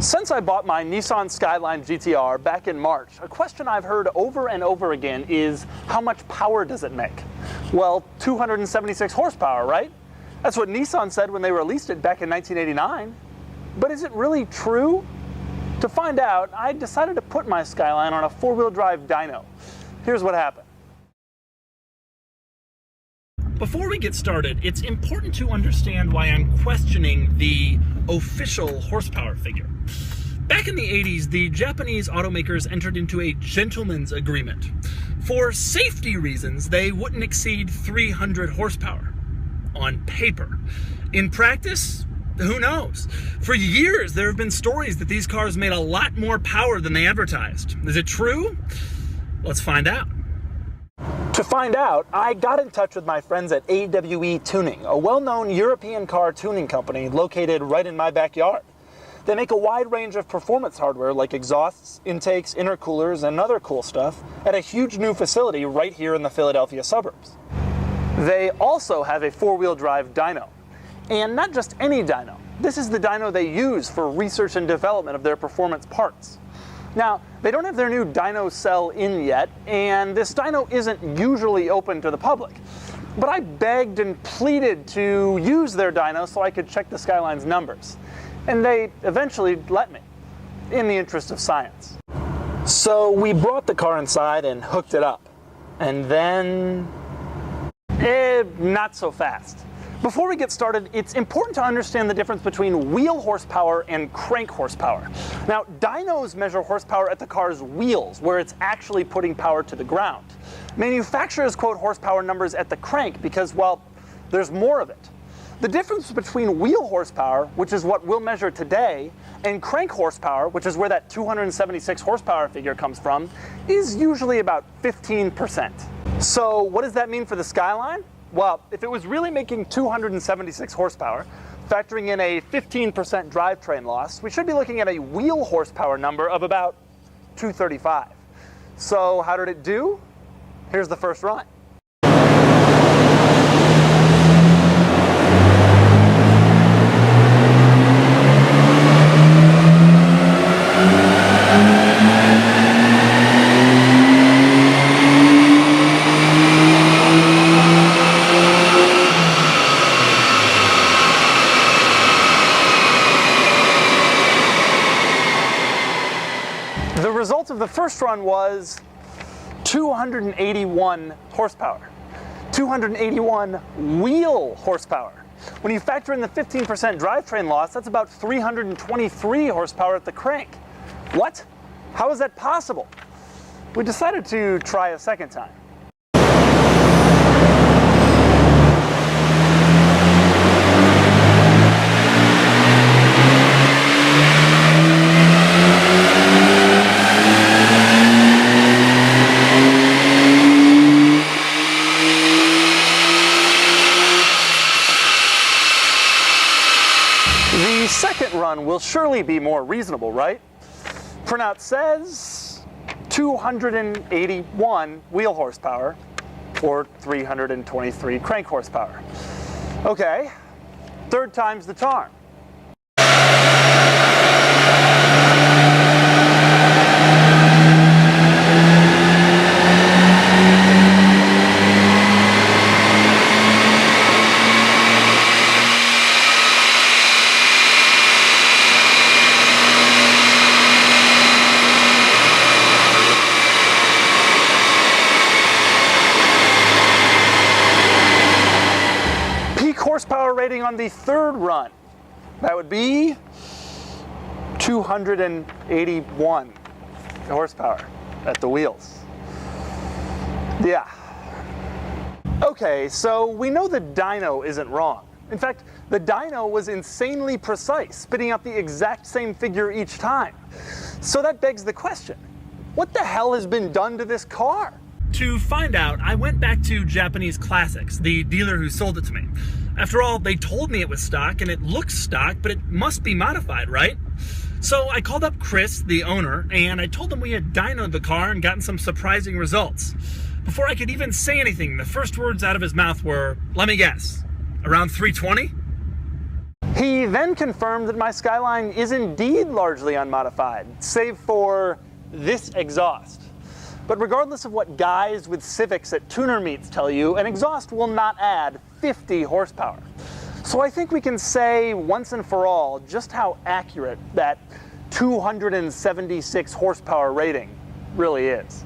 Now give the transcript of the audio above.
Since I bought my Nissan Skyline GT-R back in March, a question I've heard over and over again is, how much power does it make? Well, 276 horsepower, right? That's what Nissan said when they released it back in 1989. But is it really true? To find out, I decided to put my Skyline on a four-wheel drive dyno. Here's what happened. Before we get started, it's important to understand why I'm questioning the official horsepower figure. Back in the 80s, the Japanese automakers entered into a gentleman's agreement. For safety reasons, they wouldn't exceed 300 horsepower. On paper. In practice, who knows? For years, there have been stories that these cars made a lot more power than they advertised. Is it true? Let's find out. To find out, I got in touch with my friends at AWE Tuning, a well-known European car tuning company located right in my backyard. They make a wide range of performance hardware like exhausts, intakes, intercoolers, and other cool stuff at a huge new facility right here in the Philadelphia suburbs. They also have a four-wheel drive dyno. And not just any dyno. This is the dyno they use for research and development of their performance parts. Now, they don't have their new dyno cell in yet, and this dyno isn't usually open to the public. But I begged and pleaded to use their dyno so I could check the Skyline's numbers. And they eventually let me, in the interest of science. So we brought the car inside and hooked it up. And then... not so fast. Before we get started, it's important to understand the difference between wheel horsepower and crank horsepower. Now, dynos measure horsepower at the car's wheels, where it's actually putting power to the ground. Manufacturers quote horsepower numbers at the crank because, well, there's more of it. The difference between wheel horsepower, which is what we'll measure today, and crank horsepower, which is where that 276 horsepower figure comes from, is usually about 15%. So what does that mean for the Skyline? Well, if it was really making 276 horsepower, factoring in a 15% drivetrain loss, we should be looking at a wheel horsepower number of about 235. So how did it do? Here's the first run. The result of the first run was 281 horsepower. 281 wheel horsepower. When you factor in the 15% drivetrain loss, that's about 323 horsepower at the crank. What? How is that possible? We decided to try a second time. The second run will surely be more reasonable, right? Printout says 281 wheel horsepower or 323 crank horsepower. Okay, third time's the charm. Horsepower rating on the third run, that would be 281 horsepower at the wheels. Yeah. Okay, so we know the dyno isn't wrong. In fact, the dyno was insanely precise, spitting out the exact same figure each time. So that begs the question, what the hell has been done to this car? To find out, I went back to Japanese Classics, the dealer who sold it to me. After all, they told me it was stock, and it looks stock, but it must be modified, right? So I called up Chris, the owner, and I told him we had dynoed the car and gotten some surprising results. Before I could even say anything, the first words out of his mouth were, let me guess, around 320? He then confirmed that my Skyline is indeed largely unmodified, save for this exhaust. But regardless of what guys with Civics at tuner meets tell you, an exhaust will not add 50 horsepower. So I think we can say once and for all just how accurate that 276 horsepower rating really is.